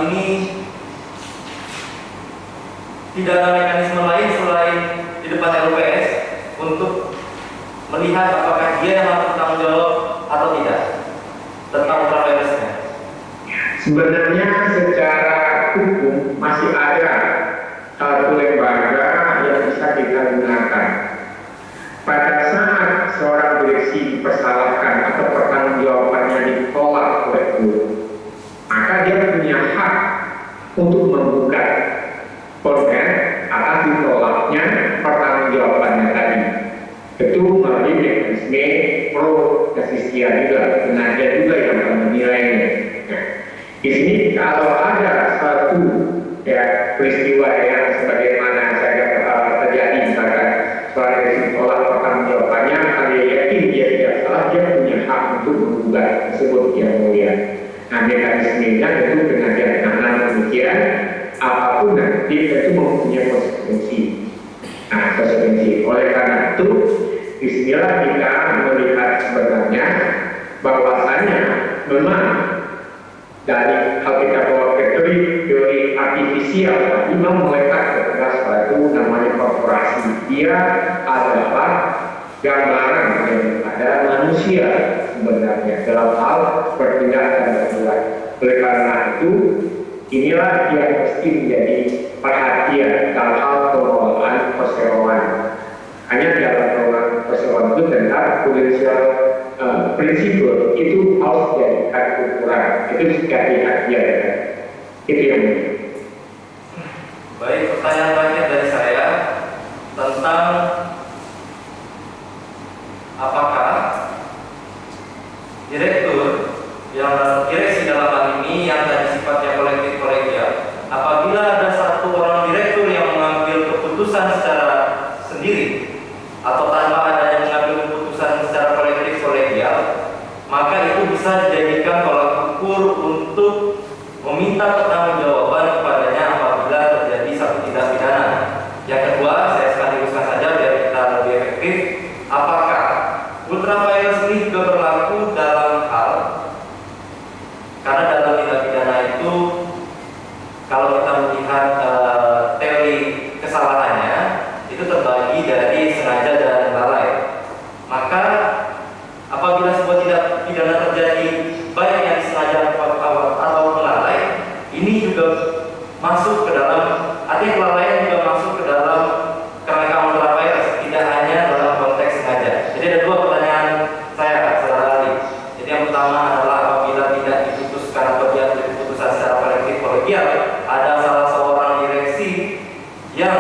ini tidak ada mekanisme lain selain di depan LPS untuk melihat apakah dia yang harus bertanggung jawab atau tidak tentang ultravirusnya. Sebenarnya secara hukum masih ada satu lembaga yang bisa kita gunakan. Pada saat seorang direksi dipersalahkan atau pertanggungjawabannya ditolak oleh guru, maka dia punya hak untuk menggugat konten atas ditolaknya pertanggungjawabannya tadi. Itu melalui mekanisme pro justisia juga, tenaga juga yang akan menilainya. Nah, di sini kalau ada suatu peristiwa yang sebagaimana saya terjadi, misalkan seorang direksi ditolak pertanggungjawabannya, kalau dia yakin dia tidak salah, dia punya hak untuk menggugat tersebut yang mulia. Nah, mekanismenya tentu dengan jaminan demikian, apapun nanti tentu mempunyai konsekuensi. Nah, konsekuensi. Oleh karena itu, disinilah kita melihat sebenarnya bahwasanya memang dari hal kita bawa ke teori artifisial tadi memang melekat kepada suatu namanya korporasi. Dia adalah gambaran daripada manusia sebenarnya dalam hal bertindak dan berbuat. Oleh karena itu, inilah yang mesti menjadi perhatian dalam hal pengelolaan perseroan. Hanya dalam pengelolaan perseroan itu tentang prudensial prinsipal itu harus dijadikan ukuran. Itu hati-hatian. Itu yang Baik, pertanyaan terakhir dari saya tentang apakah direksi dalam hal ini yang tadi sifatnya kolektif kolegial, apabila ada satu orang direktur yang mengambil keputusan secara sendiri atau tanpa adanya mengambil keputusan secara kolektif kolegial, maka itu bisa dijadikan tolak ukur untuk meminta pertanggungjawaban kepadanya apabila terjadi satu tindak pidana. Yang kedua, saya sekali luruskan saja biar kita lebih efektif. Apakah ultravirus ini juga berlaku dalam hal, karena dalam tindak pidana itu kalau kita melihat teori kesalahannya itu terbagi dari sengaja dan lalai. Maka apabila sebuah tindak pidana terjadi baik yang disengaja atau lalai, ini juga masuk ke dalam, artinya kelalaian juga masuk ke dalam kerangka ultravirus, tidak hanya dalam konteks sengaja. Jadi ada dua pertanyaan saya, saudara ahli. Jadi yang pertama adalah apabila tidak diputuskan atau diambil keputusan secara kolektif kolegial, ada salah seorang direksi yang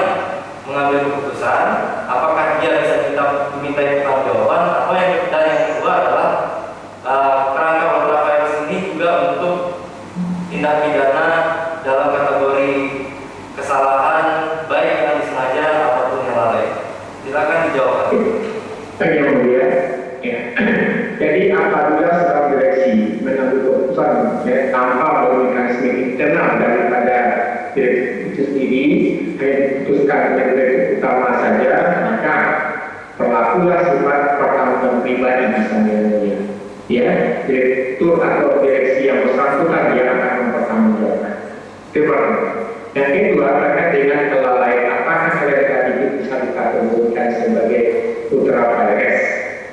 mengambil keputusan, apakah dia bisa diminta pertanggungjawaban? Atau yang kedua adalah kerangka ultravirus ini juga untuk tindak pidana dalam kategori kesalahan baik yang disengaja ataupun yang lalai. Silakan dijawab. yang mulia. Ya. Jadi apabila seorang direksi mengambil keputusan tanpa mekanisme internal daripada direksi itu sendiri, hanya diputuskan oleh direksi utama saja, maka berlakulah sifat pertanggungjawaban pribadi misalnya. Ya, direktur atau direksi yang bersangkutan dia akan mempertanggungjawabkan. Itu pertama. Yang kedua, terkait dengan kelalaian, apakah kalian tadi itu bisa dikategorikan sebagai ultravirus?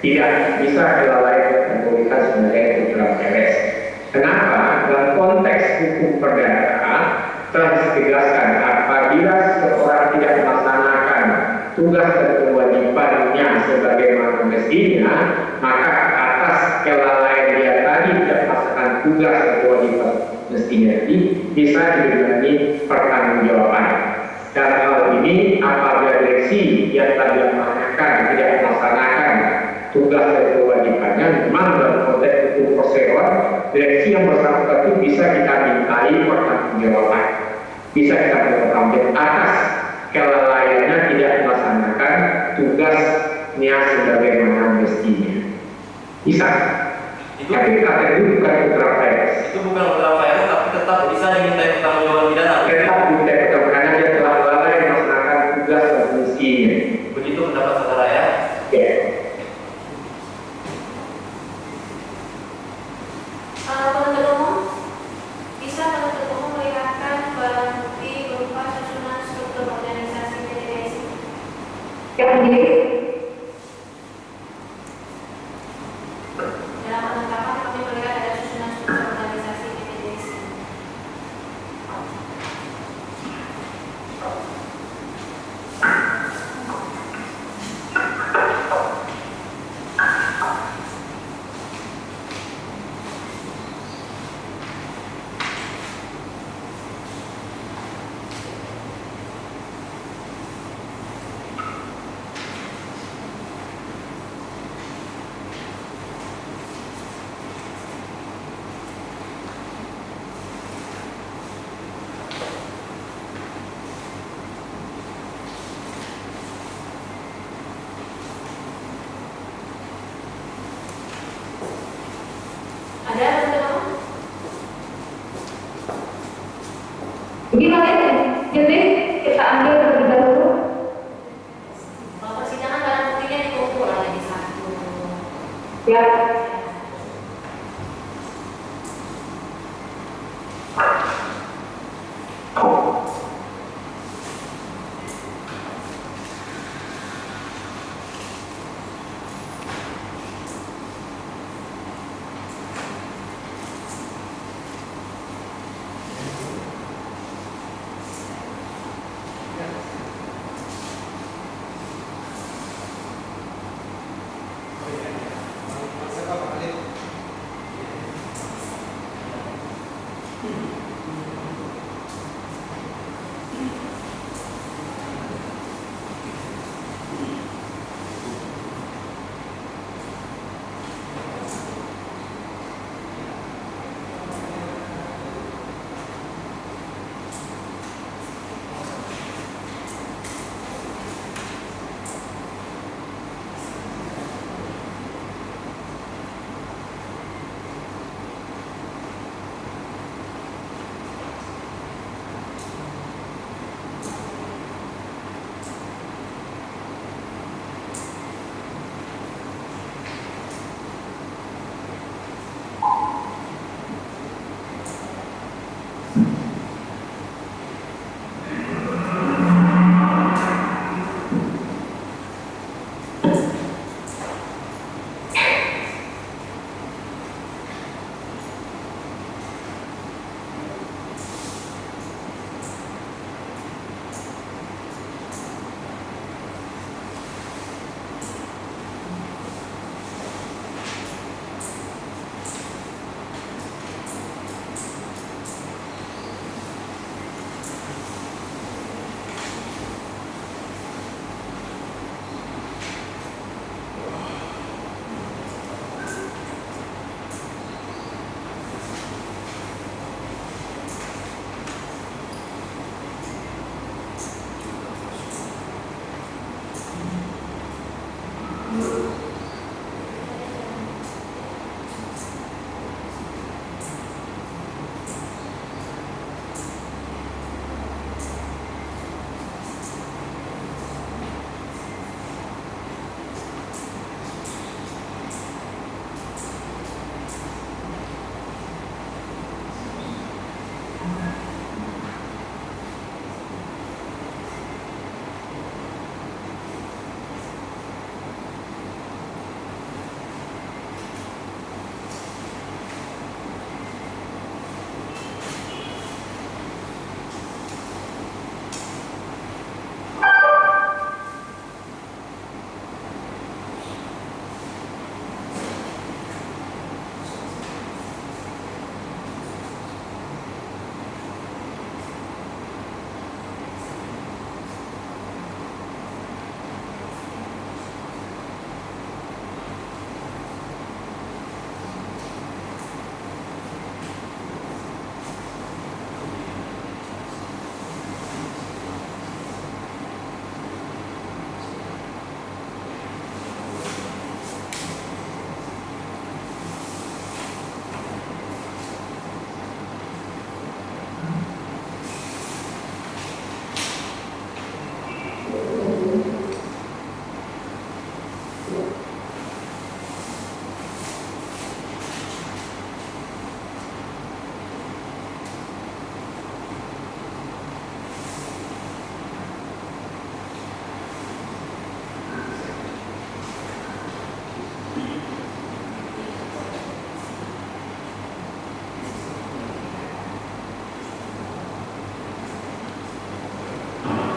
Tidak bisa kelalaian dikategorikan sebagai ultravirus. Kenapa? Dalam konteks hukum perdata telah dijelaskan apabila seorang tidak melaksanakan tugas dan kewajibannya sebagaimana mestinya, maka atas kelalaian dia tadi tidak melaksanakan tugas dan kewajiban mestinya ini bisa diberi pertanggungjawaban. Dalam hal ini apabila direksi yang tadi melaksanakan tidak melaksanakan tugas dan kewajibannya, memang dalam konteks hukum perseroan direksi yang bersangkutan itu bisa kita mintai pertanggungjawaban, bisa kita bertanggung atas kelalaiannya tidak melaksanakan tugasnya sebagaimana mestinya. Bisa. Tapi kata itu bukan ultravirus. Itu bukan ultravirus, tapi tetap bisa dimintai pertanggungjawaban pidana. Tetap dimintai pertanggungjawaban karena dia telah lalai melaksanakan tugas dan fungsinya. Begitu pendapat saudara ya? Ya. Penuntut umum bisa melihat Jadi kalian jadi kita ambil terlebih dahulu. Kalau persidangan barang buktinya dikumpul ada di satu. Ya.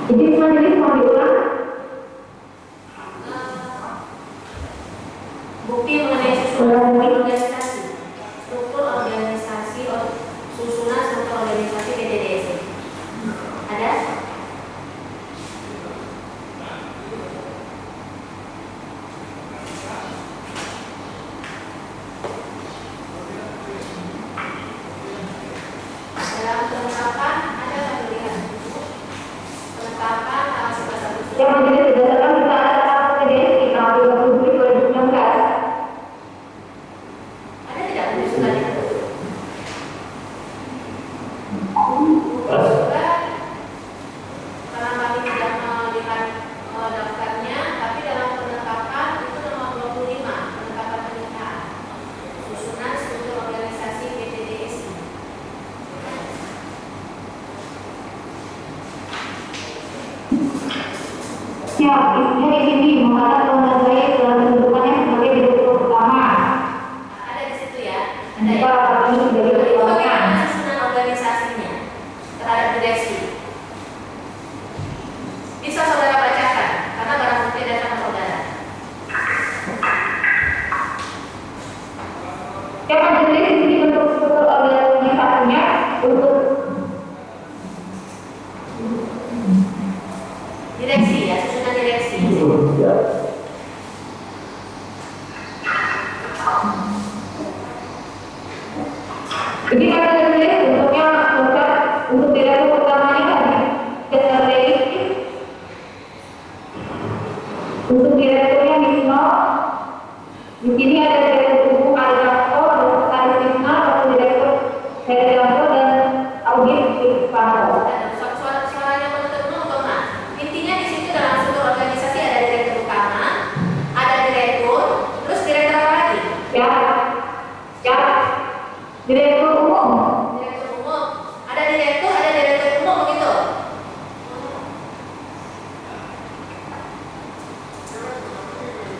Jadi majelis mau diulang. Bukti mengenai susunan organisasi, struktur organisasi, susunan struktur organisasi PTDS. Ada? Dalam penetapan ada nggak lihat? Penetapan tanggal 11 Agustus. Ya, Siap, isinya di sini mengatakan mengenai kedudukannya sebagai direktur utama. Ada di situ ya. Ada ya. Kita ini sebagai Itu direktur utama. bagaimana susunan organisasinya terhadap direksi? Bisa saudara bacakan, karena barang bukti ada sama saudara. Siapa jenis di sini untuk struktur organisasinya untuk Direksi ya, susunan direksi. Ya. jadi pada jenis bentuknya untuk direktur utamanya tadi strategi. Untuk direkturnya Misno, di sini ada direktur umum Arianto, ada sekretaris Misno, ada direktur Herianto dan audit Ispanto. Dan suaranya penuntut umum atau enggak? Intinya di situ dalam struktur organisasi ada direktur utama, ada direktur, terus direktur apa lagi? Ya, direktur umum. Direktur umum. Ada direktur umum begitu.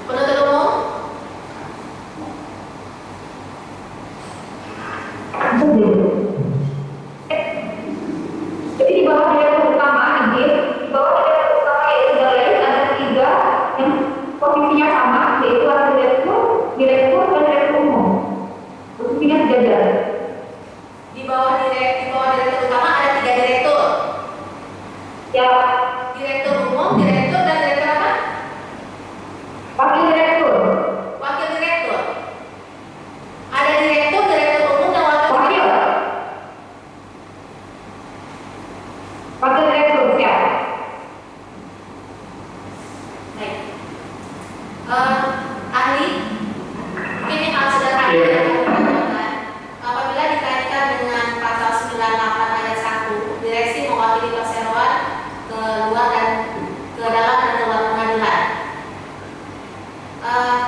Penuntut umum, Jadi di bawah direktur utama ini, di bawah direktur utama itu ada 3 yang posisinya sama, yaitu ada direktur, dan direktur umum. Posisinya sejajar. di bawah direktur utama ada 3 direktur. Ya, Direktur umum, direktur dan direktur apa? wakil direktur. Wakil direktur. Ada direktur umum dan wakil Wakil. direktur. Wakil direktur, ya. Baik. Ahli, mungkin ini hal sederhana Iya. yang kami tanyakan. Apabila dikaitkan dengan pasal 98 ayat 1, direksi mewakili perseroan ke luar dan ke dalam dan keluar pengadilan.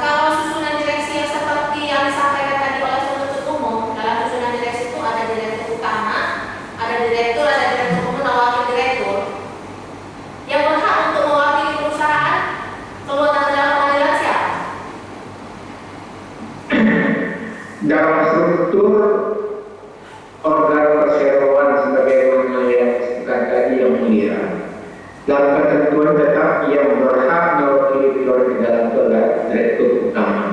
Kalau susunan direksi yang seperti yang disampaikan tadi oleh penuntut umum, dalam susunan direksi itu ada direktur utama, ada direktur umum, dan wakil direktur. Yang berhak untuk mewakili perusahaan keluar dan ke dalam pengadilan siapa? Dalam struktur organ perseroan sebagaimana yang disebutkan tadi yang mulia, dalam ketentuan tetap yang berhak mewakili keluar di dalam adalah direktur utama.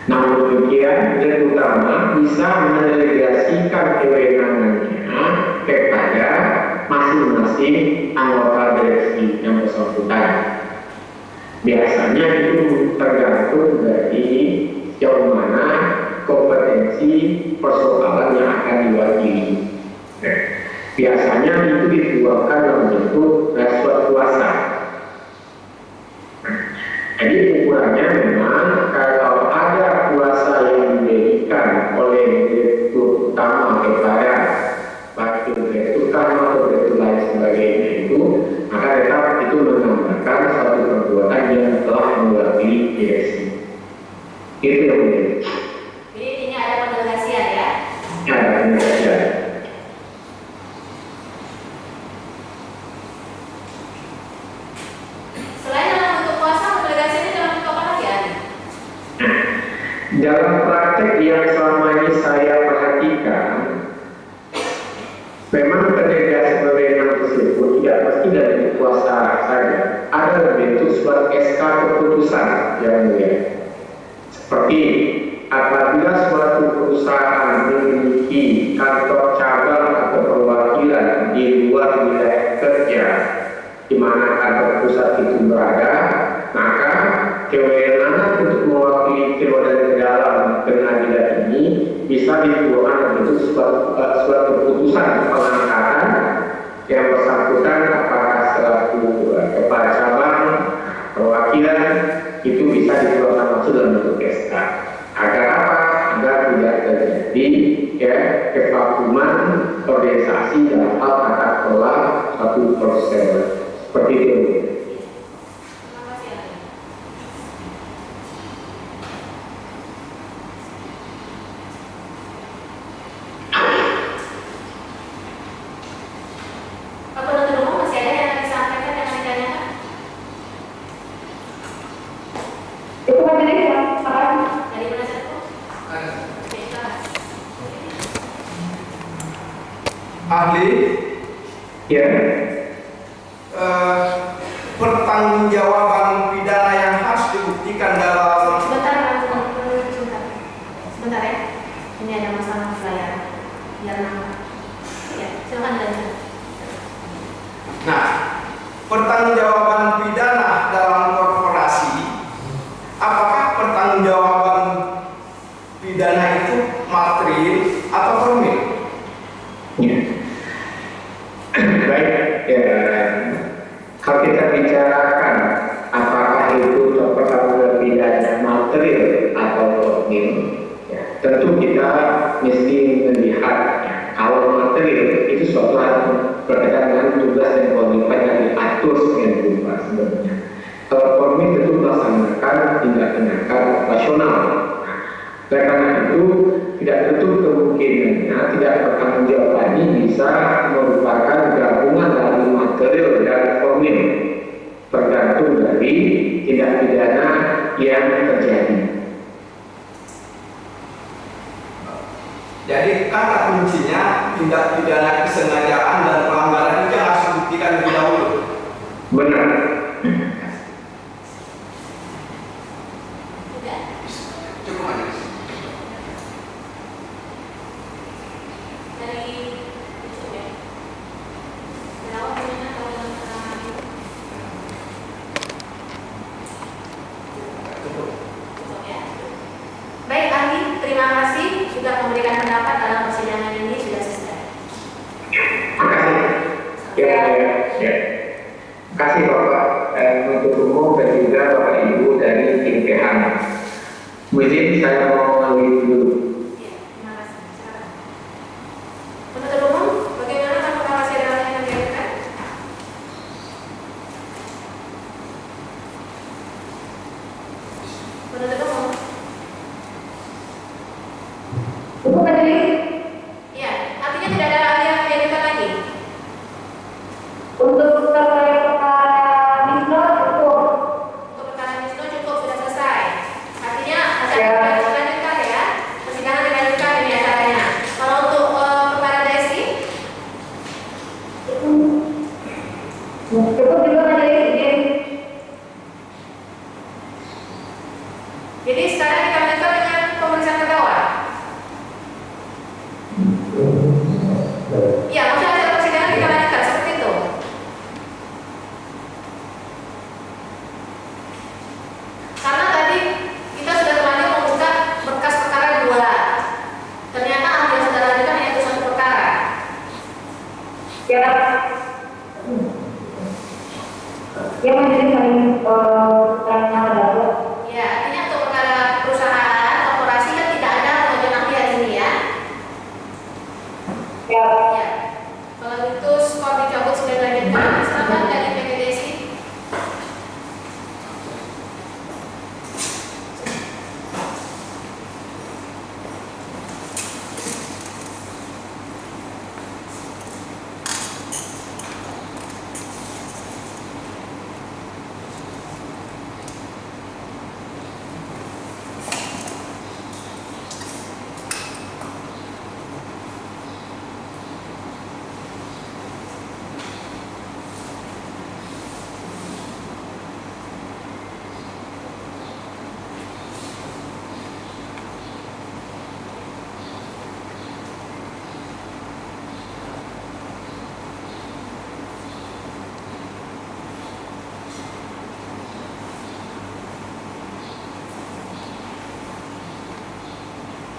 Namun demikian, direktur utama bisa mendelegasikan kewenangannya kepada masing-masing anggota direksi yang bersangkutan. Biasanya itu tergantung dari sejauh mana kompetensi persoalan yang akan diwakili. Biasanya itu dituangkan dalam bentuk surat kuasa. Jadi ukurannya memang kalau ada kuasa yang diberikan oleh direktur utama kepada wakil direktur utama atau direktur lain sebagainya itu, maka tetap itu menambahkan suatu perbuatan yang telah mewakili direksi. Itu yang penting. Jadi ini ada pendelegasian ya. Ada pendelegasian. Selain dalam bentuk kuasa, pendelegasian ini dalam bentuk apa lagi ya? Dalam praktek yang selama ini saya perhatikan, memang pendelegasi wewenang tersebut tidak pasti dari kuasa saja. Ada bentuk surat SK keputusan yang mulia. Seperti apabila suatu perusahaan memiliki kantor cabang atau perwakilan di luar wilayah kerja di mana kantor pusat itu berada, maka kewenangan untuk mewakili keluar dari dalam pengadilan ini bisa dituangkan bentuk surat keputusan pengangkatan yang bersangkutan apakah selaku kepala cabang perwakilan itu bisa dituangkan langsung dalam bentuk SK. Agar apa? Agar tidak terjadi kevakuman organisasi dalam hal tata kelola satu proses seperti itu. Terima kasih ya. Pak penuntut umum masih ada yang disampaikan yang ditanyakan? Ahli, Ya, pertanggungjawaban pidana yang harus dibuktikan dalam Sebentar, sebentar ya. Ini ada masalah layar. Biar nama. Ya, silakan lanjut. Nah, pertanggungjawaban pidana dalam korporasi, apakah pertanggungjawaban pidana itu material atau formil? ya. Baik, ya. Kalau kita bicarakan apakah itu perkara pidana material atau formil, ya, tentu kita mesti melihat ya, kalau material itu suatu hal berkaitan dengan tugas dan kewajiban yang diatur sebagai berupa sebenarnya. Kalau formil tentu melaksanakan tindak-tindakan operasional. Nah, oleh karena itu tidak tentu kemungkinannya tidak pertanggungjawaban ini bisa merupakan gabungan dari material dan formil, tergantung dari tindak pidana yang terjadi. Jadi kata kuncinya tindak pidana kesengajaan dan pelanggaran itu yang harus dibuktikan lebih dahulu. Benar. Udah. Cukup aja. Dari YouTube ya. Berawal gimana kalau yang itu? Cukup. Cukup ya. Baik, ahli, terima kasih sudah memberikan pendapat dalam persidangan ini sudah selesai. Terima kasih. Ya, ya, ya. Terima kasih Bapak untuk umum dan juga Bapak Ibu dari tim PH. Mungkin saya mau mengambil dulu. Iya, terima kasih. Silakan. Penuntut umum, bagaimana apakah masih ada hal yang diajukan? Penuntut umum. Untuk majelis, Iya, artinya tidak ada hal yang diajukan lagi. untuk terkait perkara Misno cukup. Untuk perkara Wisnu cukup sudah selesai. Artinya akan Ya. dilanjutkan ya. Persidangan dilanjutkan ini acaranya. Kalau untuk perkara DSI, Cukup juga majelis izin. jadi sekarang kita lanjutkan dengan pemeriksaan terdakwa. Iya, maksudnya hasil persidangan kita lanjutkan seperti itu. Karena tadi kita sudah terlanjur membuka berkas perkara 2. Ternyata yang sudah lanjutkan yaitu satu perkara. Ya, ya majelis saling tanya dapat. Ya, artinya untuk perkara perusahaan, korporasi kan tidak ada pengajuan ahli hari ini ya. Ya, Ya. Kalau itu skor dicabut sudah dilanjutkan, silakan dari PPDSI.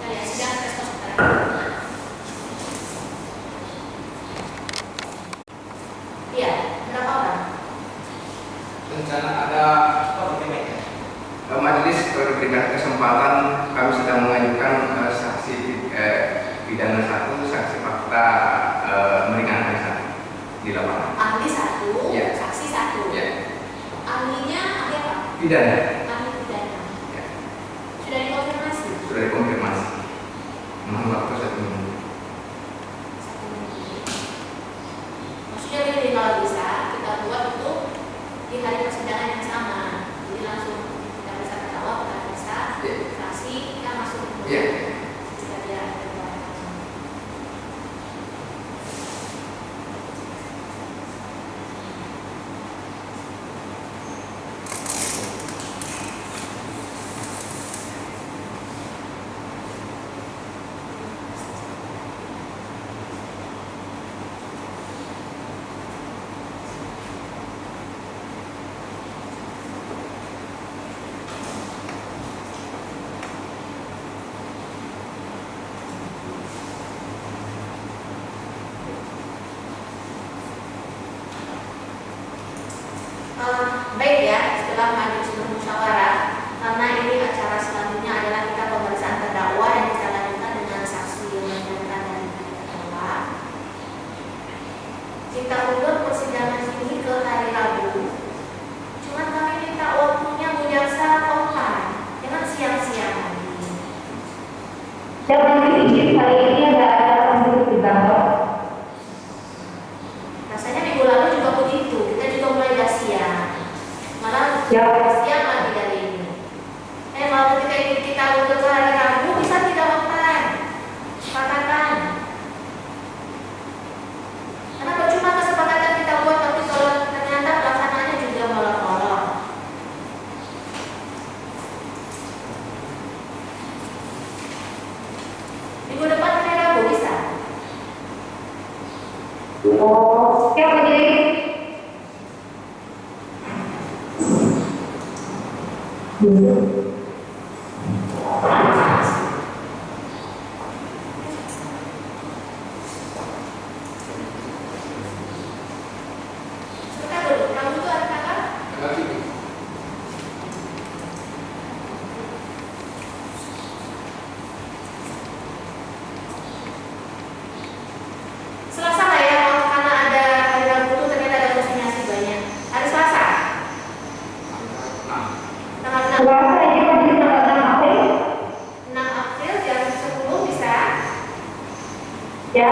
Ya, sidang tes konsultasi. Iya, berapa orang? Rencana ada majelis diberikan kesempatan kami sedang mengajukan saksi pidana 1, saksi fakta meringankan 1 di lapangan. Ahli 1, Ya. saksi 1. Ya, Ahlinya ahli apa? pidana Ahli pidana. ya, Sudah dikonfirmasi? sudah dikonfirmasi. Mohon waktu 1 minggu. 1 minggu. Maksudnya begini, kalau bisa kita buat itu di hari persidangan yang sama. Jadi langsung kita bisa ketawa, kita bisa Ya. saksi, kita masuk. Ya. Sudah dia ada. Dan mungkin kali ini ada penduduk di kantor. Rasanya minggu lalu juga begitu, kita juga mulai dah siang. Malah Ya. siang lagi dari ini. Malah ketika ikut kita untuk ke hari Rabu bisa tidak makan. Sepakatan. Karena percuma kesepakatan kita buat, tapi kalau ternyata pelaksanaannya juga molor-molor. Minggu depan hari Rabu bisa. Oh, oke Pak Jadi. Sebentar dulu, kamu tuh ada kakak? Lagi. Selasa lah ya, karena ada hari Rabu tuh ternyata ada konsinyasi banyak. Hari Selasa, Nah, tanggal 6. Selasa ini Pak Jadi tanggal 6 April. 6 April jam 10 bisa. Ya.